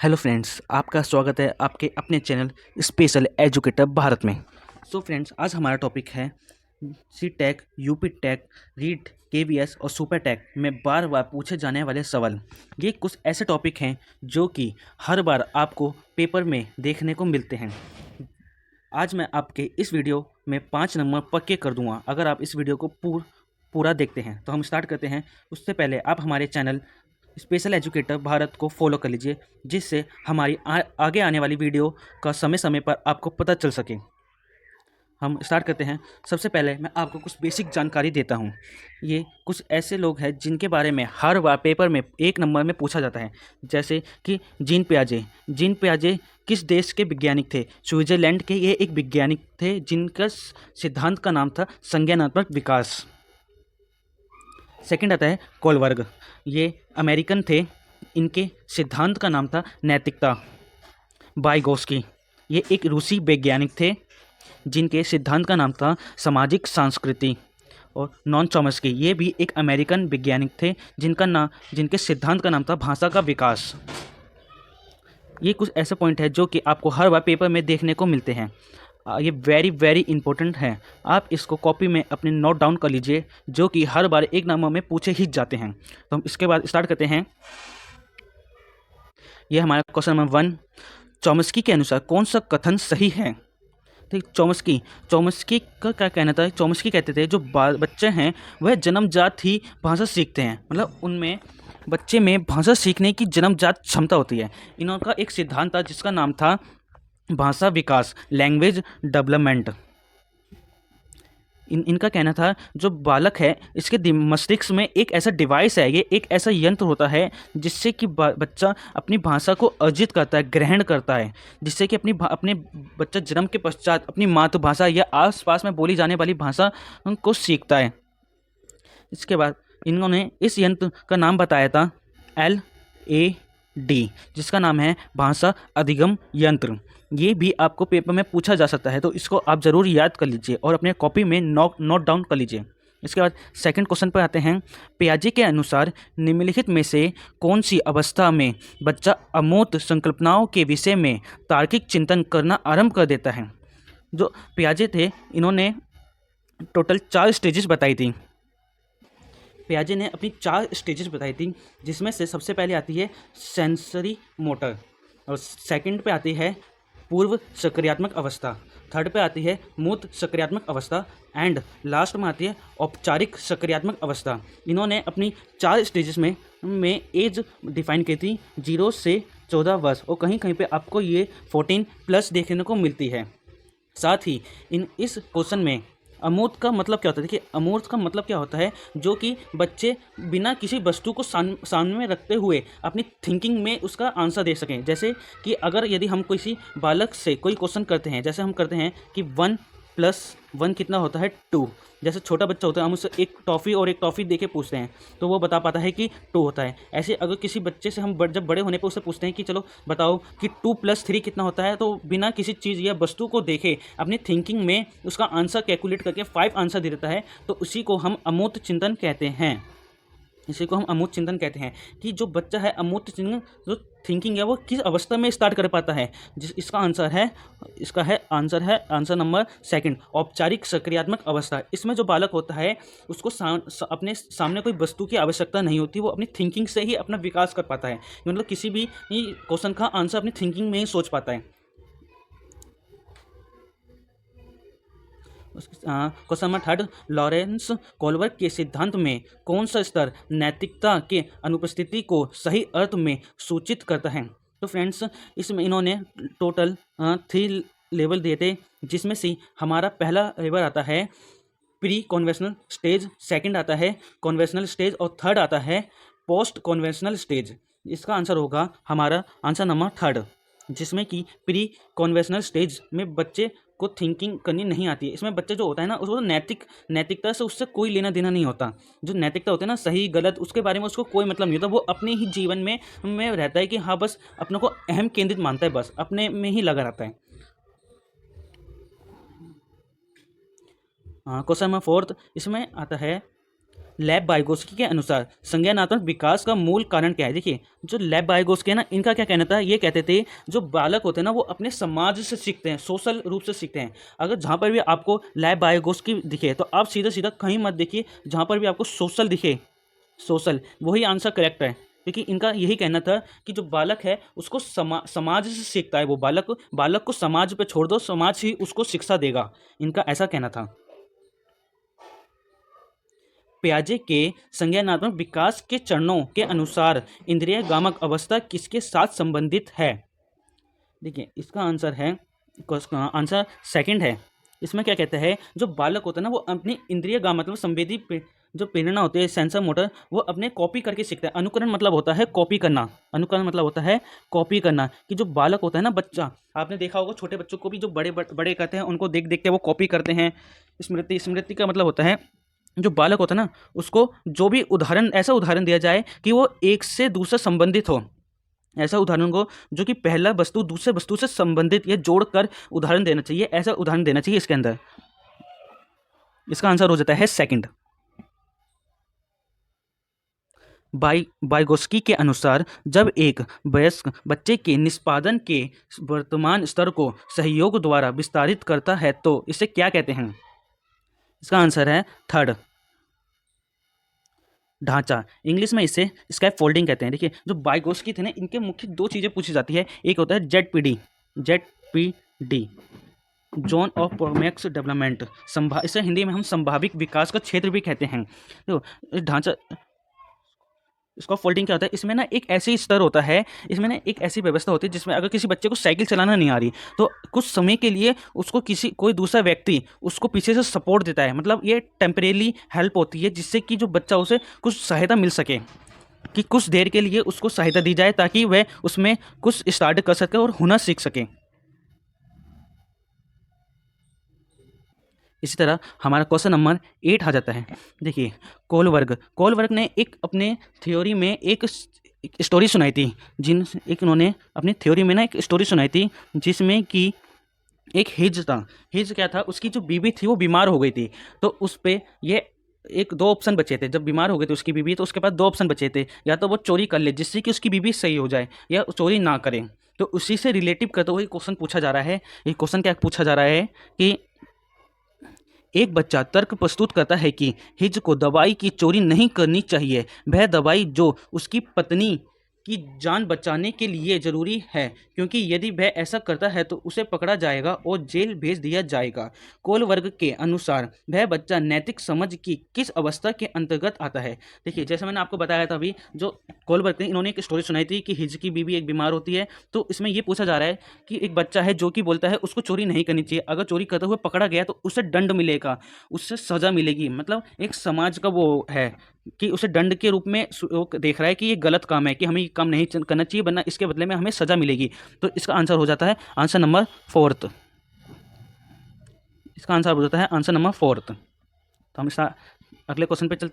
Hello friends, आपका स्वागत है आपके अपने चैनल स्पेशल एजुकेटर भारत में। सो फ्रेंड्स, आज हमारा टॉपिक है C TET, UP TET, REET, KVS और सुपर टेक में बार बार पूछे जाने वाले सवाल। ये कुछ ऐसे टॉपिक हैं जो कि हर बार आपको पेपर में देखने को मिलते हैं। आज मैं आपके इस वीडियो में 5 नंबर पक्के कर दूंगा अगर आप इस वीडियो को पूरा देखते हैं। तो हम स्टार्ट करते हैं। उससे पहले आप हमारे चैनल स्पेशल एजुकेटर भारत को फॉलो कर लीजिए, जिससे हमारी आगे आने वाली वीडियो का समय समय पर आपको पता चल सके। हम स्टार्ट करते हैं। सबसे पहले मैं आपको कुछ बेसिक जानकारी देता हूँ। ये कुछ ऐसे लोग हैं जिनके बारे में हर बार पेपर में 1 नंबर में पूछा जाता है, जैसे कि जीन पियाजे। जीन पियाजे किस देश के वैज्ञानिक थे? स्विट्जरलैंड के ये एक वैज्ञानिक थे जिनका सिद्धांत का नाम था संज्ञानात्मक विकास। सेकंड आता है कोलबर्ग। ये अमेरिकन थे, इनके सिद्धांत का नाम था नैतिकता। वाइगोस्की, ये एक रूसी वैज्ञानिक थे जिनके सिद्धांत का नाम था सामाजिक संस्कृति। और नॉन चॉम्स्की, ये भी एक अमेरिकन वैज्ञानिक थे जिनके सिद्धांत का नाम था भाषा का विकास। ये कुछ ऐसे पॉइंट है जो कि आपको हर बार पेपर में देखने को मिलते हैं। ये वेरी वेरी इंपॉर्टेंट है। आप इसको कॉपी में अपने नोट डाउन कर लीजिए, जो कि हर बार 1 नंबर में पूछे ही जाते हैं। तो हम इसके बाद स्टार्ट करते हैं। ये हमारा क्वेश्चन नंबर 1। चॉम्स्की के अनुसार कौन सा कथन सही है? ठीक, चॉम्स्की का क्या कहना था? चॉम्स्की कहते थे जो बच्चे हैं वह जन्मजात ही भाषा सीखते हैं, मतलब उनमें बच्चे में भाषा सीखने की जन्मजात क्षमता होती है। इनका एक सिद्धांत था जिसका नाम था भाषा विकास, लैंग्वेज डेवलपमेंट। इनका कहना था जो बालक है इसके मस्तिष्क में एक ऐसा डिवाइस है, ये एक ऐसा यंत्र होता है जिससे कि बच्चा अपनी भाषा को अर्जित करता है, ग्रहण करता है, जिससे कि अपने बच्चा जन्म के पश्चात अपनी मातृभाषा या आसपास में बोली जाने वाली भाषा को सीखता है। इसके बाद इन्होंने इस यंत्र का नाम बताया था LAD, जिसका नाम है भाषा अधिगम यंत्र। ये भी आपको पेपर में पूछा जा सकता है, तो इसको आप ज़रूर याद कर लीजिए और अपने कॉपी में नोट डाउन कर लीजिए। इसके बाद सेकंड क्वेश्चन पर आते हैं। पियाजे के अनुसार निम्नलिखित में से कौन सी अवस्था में बच्चा अमूर्त संकल्पनाओं के विषय में तार्किक चिंतन करना आरंभ कर देता है? जो पियाजे थे इन्होंने टोटल 4 स्टेजेस बताई थी। पियाजे ने अपनी 4 स्टेजेस बताई थी, जिसमें से सबसे पहले आती है सेंसरी मोटर, और सेकंड पे आती है पूर्व सक्रियात्मक अवस्था, थर्ड पे आती है मूर्त सक्रियात्मक अवस्था, एंड लास्ट में आती है औपचारिक सक्रियात्मक अवस्था। इन्होंने अपनी 4 स्टेजेस में एज डिफाइन की थी 0 से 14 वर्ष, और कहीं कहीं पे आपको ये 14 प्लस देखने को मिलती है। साथ ही इस क्वेश्चन में अमूर्त का मतलब क्या होता है? देखिए, अमूर्त का मतलब क्या होता है? जो कि बच्चे बिना किसी वस्तु को सामने में रखते हुए अपनी थिंकिंग में उसका आंसर दे सकें। जैसे कि अगर यदि हम किसी बालक से कोई क्वेश्चन करते हैं, जैसे हम करते हैं कि 1 + 1 कितना होता है? 2। जैसे छोटा बच्चा होता है, हम उससे एक टॉफ़ी और एक टॉफ़ी दे के पूछते हैं तो वो बता पाता है कि 2 होता है। ऐसे अगर किसी बच्चे से हम जब बड़े होने पर उससे पूछते हैं कि चलो बताओ कि 2 + 3 कितना होता है, तो बिना किसी चीज़ या वस्तु को देखे अपनी थिंकिंग में उसका आंसर कैलकुलेट करके 5 आंसर दे देता है, तो उसी को हम अमूर्त चिंतन कहते हैं। इसी को हम अमूर्त चिंतन कहते हैं कि जो बच्चा है अमूर्त चिंतन, जो थिंकिंग है वो किस अवस्था में स्टार्ट कर पाता है। इसका आंसर है आंसर नंबर 2, औपचारिक सक्रियात्मक अवस्था। इसमें जो बालक होता है उसको अपने सामने कोई वस्तु की आवश्यकता नहीं होती, वो अपनी थिंकिंग से ही अपना विकास कर पाता है, मतलब किसी भी क्वेश्चन का आंसर अपनी थिंकिंग में ही सोच पाता है। क्वेश्चन नंबर 3, लॉरेंस कोलबर्ग के सिद्धांत में कौन सा स्तर नैतिकता के अनुपस्थिति को सही अर्थ में सूचित करता है? तो फ्रेंड्स, इसमें इन्होंने टोटल 3 लेवल दिए थे, जिसमें से हमारा पहला लेवल आता है प्री कॉन्वेंशनल स्टेज, सेकंड आता है कॉन्वेंशनल स्टेज, और थर्ड आता है पोस्ट कॉन्वेंशनल स्टेज। इसका आंसर होगा हमारा आंसर नंबर 3, जिसमें कि प्री कॉन्वेंशनल स्टेज में बच्चे को थिंकिंग करनी नहीं आती है। इसमें बच्चा जो होता है ना, उसको नैतिकता से उससे कोई लेना देना नहीं होता। जो नैतिकता होता है ना, सही गलत, उसके बारे में उसको कोई मतलब नहीं होता। वो अपने ही जीवन में रहता है कि हाँ, बस अपने को अहम केंद्रित मानता है, बस अपने में ही लगा रहता है। क्वेश्चन नंबर 4, इसमें आता है लेव वाइगोस्की के अनुसार संज्ञानात्मक विकास का मूल कारण क्या है? देखिए, जो लेव वाइगोस्की है ना, इनका क्या कहना था, ये कहते थे जो बालक होते हैं ना वो अपने समाज से सीखते हैं, सोशल रूप से सीखते हैं। अगर जहाँ पर भी आपको लेव वाइगोस्की दिखे तो आप सीधा सीधा कहीं मत देखिए जहाँ पर भी आपको सोशल दिखे, सोशल वही आंसर करेक्ट है, क्योंकि इनका यही कहना था कि जो बालक है उसको समाज से सीखता है, वो बालक को समाज पे छोड़ दो, समाज ही उसको शिक्षा देगा, इनका ऐसा कहना था। पियाजे के संज्ञानात्मक विकास के चरणों के अनुसार इंद्रिय गामक अवस्था किसके साथ संबंधित है? देखिए, इसका आंसर है, आंसर सेकंड है। इसमें क्या कहते हैं, जो बालक होता है ना वो अपनी इंद्रिय गामक मतलब संवेदी जो प्रेरणा होती है, सेंसर मोटर, वो अपने कॉपी करके सीखता है। अनुकरण मतलब होता है कॉपी करना, अनुकरण मतलब होता है कॉपी करना, कि जो बालक होता है ना, बच्चा, आपने देखा होगा छोटे बच्चों को भी जो बड़े बड़े करते हैं उनको देख देख के वो कॉपी करते हैं। स्मृति का मतलब होता है जो बालक होता है ना उसको जो भी उदाहरण, ऐसा उदाहरण दिया जाए कि वो एक से दूसरा संबंधित हो, ऐसा उदाहरण को जो कि पहला वस्तु दूसरे वस्तु से संबंधित या जोड़कर उदाहरण देना चाहिए, ऐसा उदाहरण देना चाहिए इसके अंदर। इसका आंसर हो जाता है सेकंड। वाइगोस्की के अनुसार जब एक वयस्क बच्चे के निष्पादन के वर्तमान स्तर को सहयोग द्वारा विस्तारित करता है तो इसे क्या कहते हैं? इसका आंसर है थर्ड, ढांचा। इंग्लिश में इसे स्कैप फोल्डिंग कहते हैं। देखिए, जो वाइगोस्की थे ना, इनके मुख्य दो चीज़ें पूछी जाती है, एक होता है Z-P-D, zone of Pro Max development, इसे हिंदी में हम संभाविक विकास का क्षेत्र भी कहते हैं। तो ढांचा, इसका फोल्डिंग क्या होता है, इसमें ना एक ऐसी स्तर होता है, इसमें ना एक ऐसी व्यवस्था होती है जिसमें अगर किसी बच्चे को साइकिल चलाना नहीं आ रही तो कुछ समय के लिए उसको कोई दूसरा व्यक्ति उसको पीछे से सपोर्ट देता है, मतलब ये टेम्परेली हेल्प होती है जिससे कि जो बच्चा उसे कुछ सहायता मिल सके, कि कुछ देर के लिए उसको सहायता दी जाए ताकि वह उसमें कुछ स्टार्ट कर सके और हुनर सीख सके। इसी तरह हमारा क्वेश्चन नंबर 8 आ जाता है। देखिए, कोलवर्ग ने एक अपने थ्योरी में एक स्टोरी सुनाई थी, उन्होंने अपनी थ्योरी में ना एक स्टोरी सुनाई थी जिसमें कि एक हिज था। हिज क्या था, उसकी जो बीवी थी वो बीमार हो गई थी, तो उस पर ये एक दो ऑप्शन बचे थे। जब बीमार हो गई थी उसकी बीवी तो उसके पास दो ऑप्शन बचे थे, या तो वो चोरी कर ले जिससे कि उसकी बीवी सही हो जाए, या चोरी ना करे। तो उसी से रिलेटिव करते हुए क्वेश्चन पूछा जा रहा है। ये क्वेश्चन क्या पूछा जा रहा है कि एक बच्चा तर्क प्रस्तुत करता है कि हिज को दवाई की चोरी नहीं करनी चाहिए, वह दवाई जो उसकी पत्नी की जान बचाने के लिए ज़रूरी है, क्योंकि यदि वह ऐसा करता है तो उसे पकड़ा जाएगा और जेल भेज दिया जाएगा। कोलवर्ग के अनुसार वह बच्चा नैतिक समझ की किस अवस्था के अंतर्गत आता है? देखिए, जैसे मैंने आपको बताया था अभी, जो कोलवर्ग ने इन्होंने एक स्टोरी सुनाई थी कि हिज की बीवी एक बीमार होती है, तो इसमें यह पूछा जा रहा है कि एक बच्चा है जो कि बोलता है उसको चोरी नहीं करनी चाहिए, अगर चोरी करते हुए पकड़ा गया तो उसे दंड मिलेगा, उससे सज़ा मिलेगी, मतलब एक समाज का वो है कि उसे दंड के रूप में वो देख रहा है कि ये गलत काम है, कि हमें ये काम नहीं करना चाहिए, वरना इसके बदले में हमें सज़ा मिलेगी। तो इसका आंसर हो जाता है आंसर नंबर फोर्थ। इसका आंसर हो जाता है आंसर नंबर फोर्थ। तो हम इसका अगले क्वेश्चन पे चलते